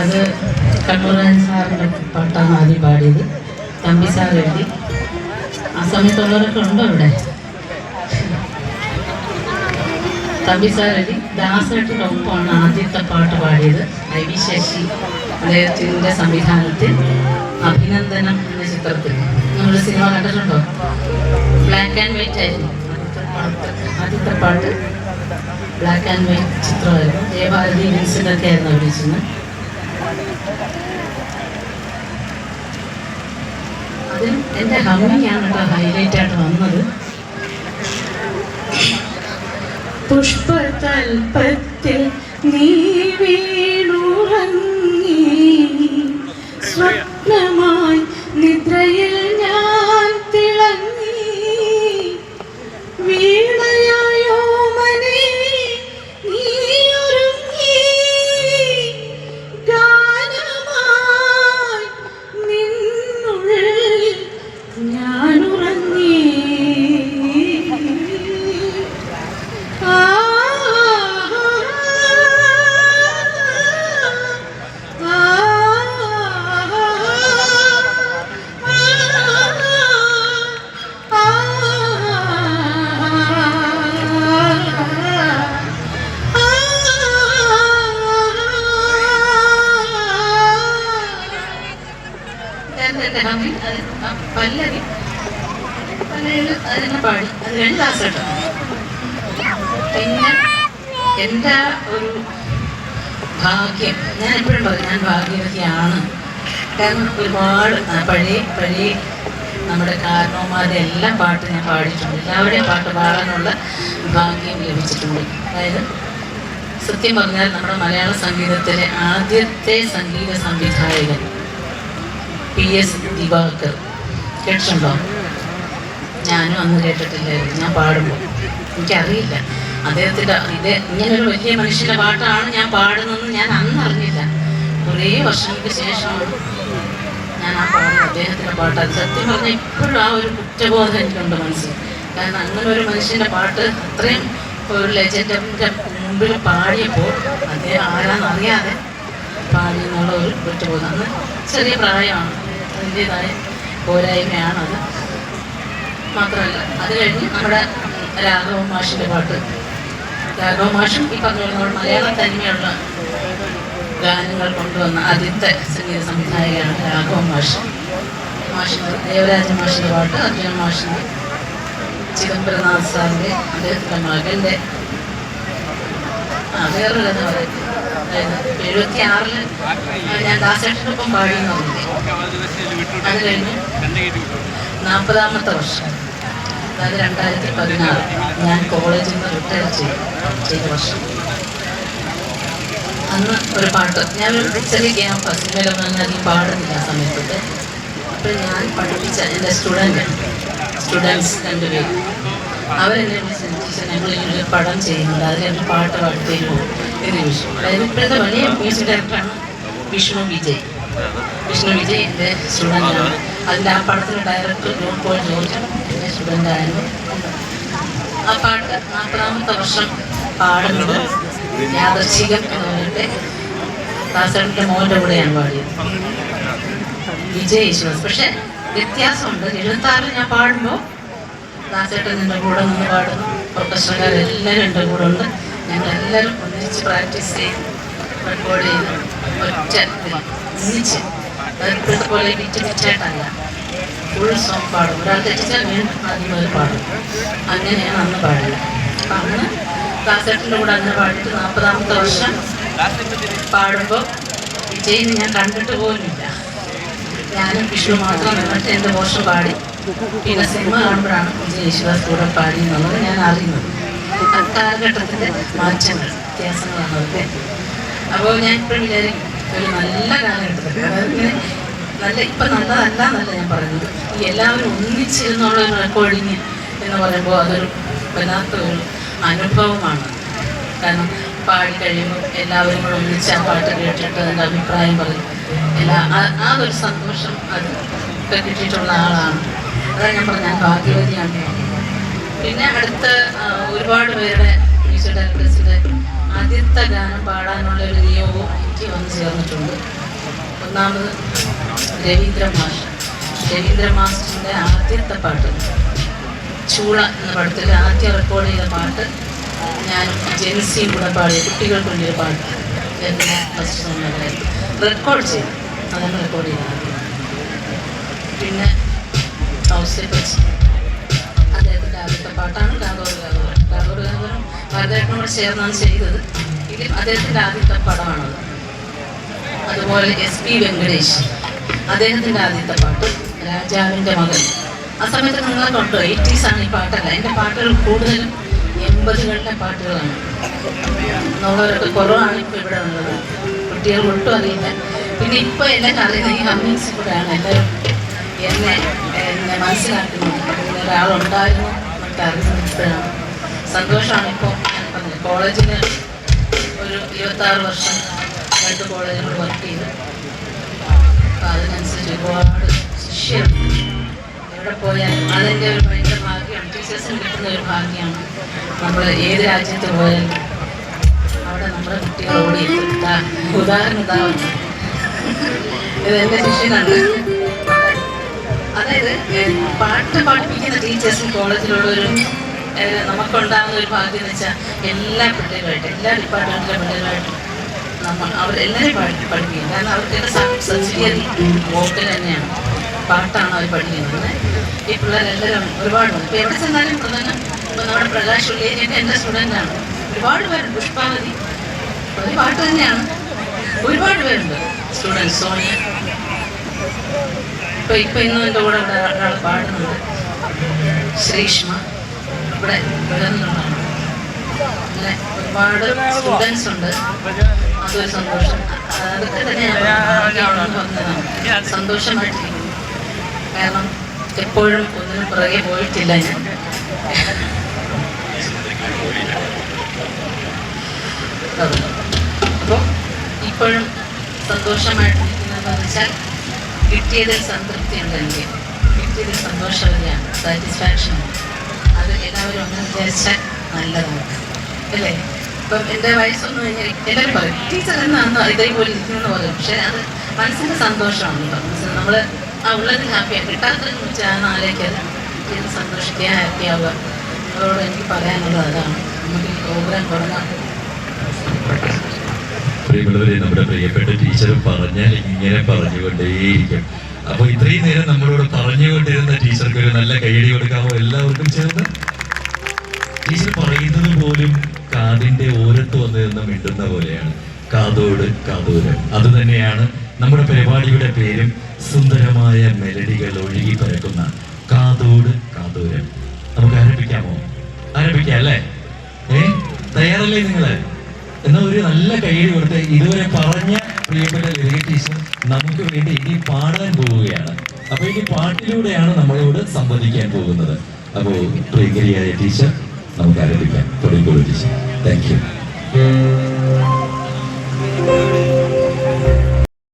അത് കണ്ണൂരൻ സാറിൻ്റെ പാട്ടാണ് ആദ്യം പാടിയത്. തമ്പി സാർ എഴുതി. ആ സമയത്തുള്ളവരൊക്കെ ഉണ്ടോ ഇവിടെ? തമ്പി സാർ എഴുതി. ദാസേട്ടൻ്റെ ഒപ്പമാണ് ആദ്യത്തെ പാട്ട് പാടിയത്. ഐ വി ശശി അദ്ദേഹത്തിൻ്റെ സംവിധാനത്തിൽ അഭിനന്ദനം എന്ന ചിത്രത്തിൽ. നമ്മൾ സിനിമ കണ്ടിട്ടുണ്ടോ? ബ്ലാക്ക് ആൻഡ് വൈറ്റ് ആയിരുന്നു ആദ്യത്തെ പാട്ട്. ബ്ലാക്ക് ആൻഡ് വൈറ്റ് ചിത്രമായിരുന്നു. ജയഭാരതി വിൻസെൻ്റൊക്കെ ആയിരുന്നു അഭിനയിച്ചത്. അതിൽ എൻ്റെ ഹമ്മിങ്ങാണ് കേട്ടോ ഹൈലൈറ്റ് ആയിട്ട് വന്നത്. പുഷ്പതൽപത്തിൽ നീ വീണുറങ്ങി, സ്വപ്നമായി നിദ്രയിൽ ഞാൻ തിളങ്ങി, വീണയായോ മനെ നീ ഒരുങ്ങി, ഗാനമായി നിന്നുള്ളിൽ ഞാൻ ഉറങ്ങി. പല്ലവി അതിനെ പാടി. അത് രണ്ട് ദാസേട്ടൻ. പിന്നെ എൻ്റെ ഒരു ഭാഗ്യം, ഞാൻ എപ്പോഴും പറയും ഞാൻ ഭാഗ്യവതിയാണ്. കാരണം ഒരുപാട് പഴയ നമ്മുടെ കാരണവന്മാരുടെ എല്ലാ പാട്ടും ഞാൻ പാടിയിട്ടുണ്ട്. എല്ലാവരുടെയും പാട്ട് പാടാനുള്ള ഭാഗ്യം ലഭിച്ചിട്ടുണ്ട്. അതായത് സത്യം പറഞ്ഞാൽ നമ്മുടെ മലയാള സംഗീതത്തിലെ ആദ്യത്തെ സംഗീത സംവിധായകൻ PS ദിവാകർ. കേട്ടിട്ടുണ്ടോ? ഞാനും അന്ന് കേട്ടിട്ടില്ലായിരുന്നു. ഞാൻ പാടുമ്പോൾ എനിക്കറിയില്ല അദ്ദേഹത്തിൻ്റെ ഇങ്ങനൊരു വലിയ മനുഷ്യൻ്റെ പാട്ടാണ് ഞാൻ പാടുന്നതെന്ന് ഞാൻ അന്ന് അറിഞ്ഞില്ല. കുറേ വർഷങ്ങൾക്ക് ശേഷമാണ് ഞാൻ ആ പാടുന്നത് അദ്ദേഹത്തിൻ്റെ പാട്ട്. അത് സത്യം പറഞ്ഞാൽ ഇപ്പോഴും ആ ഒരു കുറ്റബോധം എനിക്കുണ്ട് മനസ്സിൽ. കാരണം അങ്ങനെ ഒരു മനുഷ്യൻ്റെ പാട്ട് അത്രയും ഒരു ലെജൻഡിൻ്റെ മുമ്പിൽ പാടിയപ്പോൾ അദ്ദേഹം ആരാന്നറിയാതെ പാടി എന്നുള്ള ഒരു കുറ്റബോധം. അന്ന് ചെറിയ പ്രായമാണ്, അതിൻ്റേതായ പോരായ്മയാണത്. മാത്രമല്ല അത് കഴിഞ്ഞ് നമ്മുടെ രാഘവ മാഷിൻ്റെ പാട്ട്. രാഘവ മാഷും ഈ പറഞ്ഞ മലയാള തനിമയുള്ള ഗാനങ്ങൾ കൊണ്ടുവന്ന ആദ്യത്തെ സംഗീത സംവിധായകനാണ് രാഘവ മാഷിൻ്റെ ദേവരാജ മാഷിൻ്റെ പാട്ട്. അർജുന മാഷിൻ്റെ, ചിദംബരനാഥ് സാറിൻ്റെ, അദ്ദേഹത്തിൻ്റെ മകൻ്റെ വേറൊരു കഥ പറയും. അതായത് 76 ഞാൻ ദാസേട്ടനൊപ്പം പാടിയെന്ന് പറഞ്ഞില്ലേ. അത് കഴിഞ്ഞ് 40ാമത്തെ വർഷം, അതായത് 2016 ഞാൻ കോളേജിൽ നിന്ന് റിട്ടയർ ചെയ്ത വർഷം. അന്ന് ഒരു പാട്ട് ഞാനൊരു ചെറിയ ക്യാമ്പ് സിനിമയിലൊന്നും അധികം പാടുന്നില്ല ആ സമയത്തൊക്കെ. അപ്പോൾ ഞാൻ പഠിപ്പിച്ച എൻ്റെ സ്റ്റുഡൻസ് 2 പേര് അവരെന്നെ വിളിച്ച് ഞങ്ങൾ ഒരു പടം ചെയ്യുന്നുണ്ട്, അതിലൊരു പാട്ട് പാടിത്തരുമോ എന്ന് ചോദിച്ചു. അതായത് ഇപ്പോഴത്തെ വലിയ മ്യൂസിക് ഡയറക്ടറാണ് വിഷ്ണു വിജയ് എൻ്റെ സ്റ്റുഡൻ്റാണ്. അതിൻ്റെ ആ പടത്തിൻ്റെ ഡയറക്ടർ ജോൺ പോൾ ജോർജ് എൻ്റെ സ്റ്റുഡൻ്റായിരുന്നു. ആ പാട്ട് 40ാമത്തെ വർഷം പാടുന്നത് യാദർശികം എന്ന് പറഞ്ഞിട്ട് ദാസേട്ടൻ്റെ മോൻ്റെ കൂടെയാണ് പാടിയത്, വിജയ് യേശുദാസ്. പക്ഷെ വ്യത്യാസമുണ്ട്. 76 ഞാൻ പാടുമ്പോൾ ദാസേട്ടൻ എൻ്റെ കൂടെ നിന്ന് പാടുന്നു, പ്രൊഫഷണൽക്കാരെല്ലാവരും എൻ്റെ കൂടെ ഉണ്ട്. ഞങ്ങളെല്ലാവരും ഒന്നിച്ച് പ്രാക്ടീസ് ചെയ്ത് റെക്കോർഡ് ചെയ്ത് ഒറ്റ ഒന്നിച്ച്. അത് ഇപ്പോഴത്തെ പോലെ വിറ്റായിട്ടല്ല, ഫുൾ സോങ് പാടും. ഒരാൾ തെറ്റിച്ചാൽ വീണ്ടും ആദ്യം മുതൽ പാടും. അങ്ങനെയാണ് അന്ന് പാടില്ല. അപ്പം അന്ന് ദാസേട്ടൻ്റെ കൂടെ അങ്ങനെ പാടിയിട്ട് 40ാമത്തെ വർഷം പാടുമ്പോൾ വിജയിനെ ഞാൻ കണ്ടിട്ട് പോലുമില്ല. ഞാനും വിഷ്ണു മാത്രം നിന്നിട്ട് എൻ്റെ മോശം പാടി. പിന്നെ സിനിമ കാണുമ്പോഴാണ് വിജയ് യേശുദാസ് കൂടെ പാടി എന്നുള്ളത് ഞാൻ അറിയുന്നത്. കാലഘട്ടത്തിൻ്റെ മാറ്റങ്ങൾ, വ്യത്യാസങ്ങളാണ് അതൊക്കെ. അപ്പോൾ ഞാൻ ഇപ്പോഴും വിചാരിക്കും ഒരു നല്ല കാലഘട്ടത്തിൽ, അതായത് ഇങ്ങനെ നല്ല ഇപ്പം നല്ലതല്ല എന്നല്ല ഞാൻ പറയുന്നത്, ഈ എല്ലാവരും ഒന്നിച്ചിരുന്നുള്ള ഒരു റെക്കോർഡിങ് എന്ന് പറയുമ്പോൾ അതൊരു വല്ലാത്തൊരു അനുഭവമാണ്. കാരണം പാടി കഴിയുമ്പോൾ എല്ലാവരും കൂടെ ഒന്നിച്ച് ആ പാട്ട് കേട്ടിട്ട് അതിൻ്റെ അഭിപ്രായം പറയും. ആ ഒരു സന്തോഷം അത് കിട്ടിയിട്ടുള്ള ആളാണ്. അതാണ് ഞാൻ പറഞ്ഞത്, ഞാൻ ഭാഗ്യവതിയാണ്. പിന്നെ അടുത്ത ഒരുപാട് പേരുടെ മ്യൂസിക് ഡയറക്ടേഴ്സിൻ്റെ ആദ്യത്തെ ഗാനം പാടാനുള്ള ഒരു നിയോഗവും കമ്മിറ്റി വന്നു ചേർന്നിട്ടുണ്ട്. ഒന്നാമത് രവീന്ദ്ര മാസ്റ്ററിൻ്റെ ആദ്യത്തെ പാട്ട് ചൂള എന്ന പടത്തിൽ ആദ്യം റെക്കോർഡ് ചെയ്ത പാട്ട് ഞാനും ജെൻസിയും കൂടെ പാടിയ കുട്ടികൾക്ക് വേണ്ടിയൊരു പാട്ട് എന്ന് ഫസ്റ്റ് സോങ്ങിലായിരുന്നു റെക്കോർഡ് ചെയ്തു. അതാണ് റെക്കോർഡ് ചെയ്തത് ആദ്യം. പിന്നെ ഔസേപ്പച്ചി അദ്ദേഹത്തിൻ്റെ ആദ്യത്തെ പാട്ടാണ് കാതോറും ഭരതേട്ടനോട് ചേർന്നാണ് ചെയ്തത്. ഇതിൽ അദ്ദേഹത്തിൻ്റെ ആദ്യത്തെ പടമാണത്. അതുപോലെ SP വെങ്കടേഷ് അദ്ദേഹത്തിൻ്റെ ആദ്യത്തെ പാട്ട് രാജാവിൻ്റെ മകൻ. ആ സമയത്ത് നിങ്ങളൊക്കെ ഉണ്ടോ? 80s ആണ് ഈ പാട്ടല്ല. എൻ്റെ പാട്ടുകൾ കൂടുതലും 80കളിലെ പാട്ടുകളാണ് എന്നുള്ളവരൊക്കെ കുറവാണ് ഇപ്പോൾ ഇവിടെ ഉള്ളത്. കുട്ടികൾ ഒട്ടും അറിയില്ല. പിന്നെ ഇപ്പോൾ എല്ലാവരും അറിയുന്നത് ഈ കമ്മ്യൂണിറ്റി കൂടെയാണ് എല്ലാവരും എന്നെ മനസ്സിലാക്കുന്നത്. ഒരാളുണ്ടായിരുന്നു എന്നൊക്കെ അറിയുന്നത് ഇപ്പോഴാണ്. സന്തോഷമാണ്. ഇപ്പോൾ ഞാൻ പറഞ്ഞത് കോളേജിൽ ഒരു 26 വർഷം 2 കോളേജുകൾ വർക്ക് ചെയ്തു. അപ്പോൾ അതിനനുസരിച്ച് ഒരുപാട് ശിഷ്യരുണ്ട്. എവിടെ പോയാലും അതെൻ്റെ ഒരു ഭയങ്കര ഭാഗ്യമാണ്. ടീച്ചേഴ്സിന് കിട്ടുന്ന ഒരു ഭാഗ്യമാണ്. നമ്മൾ ഏത് രാജ്യത്ത് പോയാലും അവിടെ നമ്മുടെ കുട്ടികൾ ഓടിയെത്തും. ഉദാഹരണം ഇതാവുന്നു. ഇത് എൻ്റെ ശിഷ്യനാണ്. അതായത് പാട്ട് പഠിപ്പിക്കുന്ന ടീച്ചേഴ്സും കോളേജിലുള്ളൊരു നമുക്കുണ്ടാകുന്ന ഒരു ഭാഗ്യം എന്ന് വെച്ചാൽ എല്ലാ പിള്ളേരുമായിട്ട് എല്ലാ ഡിപ്പാർട്ട്മെൻറ്റിലെ പിള്ളേരുമായിട്ടും അവരെല്ലാവരും പഠിപ്പിക്കും. കാരണം അവർക്കൊക്കെ സബ്സിഡിയറി വോക്കൽ തന്നെയാണ്, പാട്ടാണ് അവർ പഠിക്കുന്നത്. ഈ പിള്ളേരെല്ലാവരും ഒരുപാടുണ്ട്. ഇപ്പോൾ എവിടെ ചെന്നാലും പ്രധാനം ഇപ്പോൾ നമ്മുടെ പ്രകാശ് ഉള്ളേരിയൊക്കെ എൻ്റെ സ്റ്റുഡൻ്റാണ്. ഒരുപാട് പേരുണ്ട്. പുഷ്പാവതി ഒരു പാട്ട് തന്നെയാണ്. ഒരുപാട് പേരുണ്ട് സ്റ്റുഡൻസ്. സോണിയ ഇപ്പം ഇന്നും എൻ്റെ കൂടെ ഇവിടെ ഒരാൾ പാടുന്നുണ്ട്. ശ്രീഷ്മ ഇവിടെ വരുന്നുള്ളതാണ്. അങ്ങനെ ഒരുപാട് സ്റ്റുഡൻസ് ഉണ്ട്. അതൊരു സന്തോഷം. അതൊക്കെ തന്നെ പറഞ്ഞതാണ്. സന്തോഷമായിട്ടിരിക്കുന്നു. കാരണം എപ്പോഴും ഒന്നിനും പുറകെ പോയിട്ടില്ല ഞാൻ. അപ്പോൾ ഇപ്പോഴും സന്തോഷമായിട്ടിരിക്കുന്നതെന്ന് വെച്ചാൽ കിട്ടിയതിൽ സംതൃപ്തിയുണ്ട്. എനിക്ക് കിട്ടിയതിൽ സന്തോഷവതിയാണ്, സാറ്റിസ്ഫാക്ഷനാണ്. അത് എല്ലാവരും ഒന്ന് വിചാരിച്ചാൽ നല്ലതാണ് അല്ലേ? ഇപ്പം എൻ്റെ വയസ്സൊന്നും കഴിഞ്ഞാൽ എല്ലാവരും പറയും ടീച്ചർ എന്നാണ് ഇതേപോലെ ഇരിക്കുമെന്ന് പറയും. പക്ഷേ അത് മനസ്സിൻ്റെ സന്തോഷമാണ്. കേട്ടോ, നമ്മൾ ആ ഉള്ളതിൽ ഹാപ്പിയാണ്. കിട്ടാത്തതിനെ കുറിച്ച് ആ നാളേക്കത് ഇത് സന്തോഷിക്കുക, ഹാപ്പിയാവുക. അതോട് എനിക്ക് പറയാനുള്ളത് അതാണ്. നമുക്ക് ഈ പ്രോഗ്രാം തുടങ്ങാം. പ്രിയമുള്ളവരെ, നമ്മുടെ പ്രിയപ്പെട്ട ടീച്ചർ പറഞ്ഞാൽ ഇങ്ങനെ പറഞ്ഞുകൊണ്ടേയിരിക്കും. അപ്പോൾ ഇത്രയും നേരം നമ്മളോട് പറഞ്ഞുകൊണ്ടിരുന്ന ടീച്ചർക്ക് ഒരു നല്ല കൈയടി കൊടുക്കാമോ എല്ലാവർക്കും ചേർന്ന്? ടീച്ചർ പറയുന്നത് പോലും കാതിന്റെ ഓരത്ത് വന്ന് നിന്ന് മിണ്ടുന്ന പോലെയാണ്. കാതോട് കാതോരം. അത് തന്നെയാണ് നമ്മുടെ പരിപാടിയുടെ പേരും. സുന്ദരമായ മെലഡികൾ ഒഴുകി പരക്കുന്ന കാതോട് കാതോരം. നമുക്ക് ആരംഭിക്കാമോ? ആരംഭിക്കാം അല്ലേ? തയ്യാറല്ലേ നിങ്ങള്? എന്നാൽ ഒരു നല്ല കൈയ്യടി കൊടുത്ത് ഇതുവരെ പറഞ്ഞ പ്രിയപ്പെട്ട ലളിത ടീച്ചർ നമുക്ക് വേണ്ടി ഇനി പാടാൻ പോവുകയാണ്. അപ്പൊ ഇനി പാട്ടിലൂടെയാണ് നമ്മളോട് സംവദിക്കാൻ പോകുന്നത്. അപ്പോ പ്രിയകരിയായ ടീച്ചർ നമുക്ക് ആരംഭിക്കാം. തുടങ്ങിക്കോളൂ ടീച്ചർ. Thank you.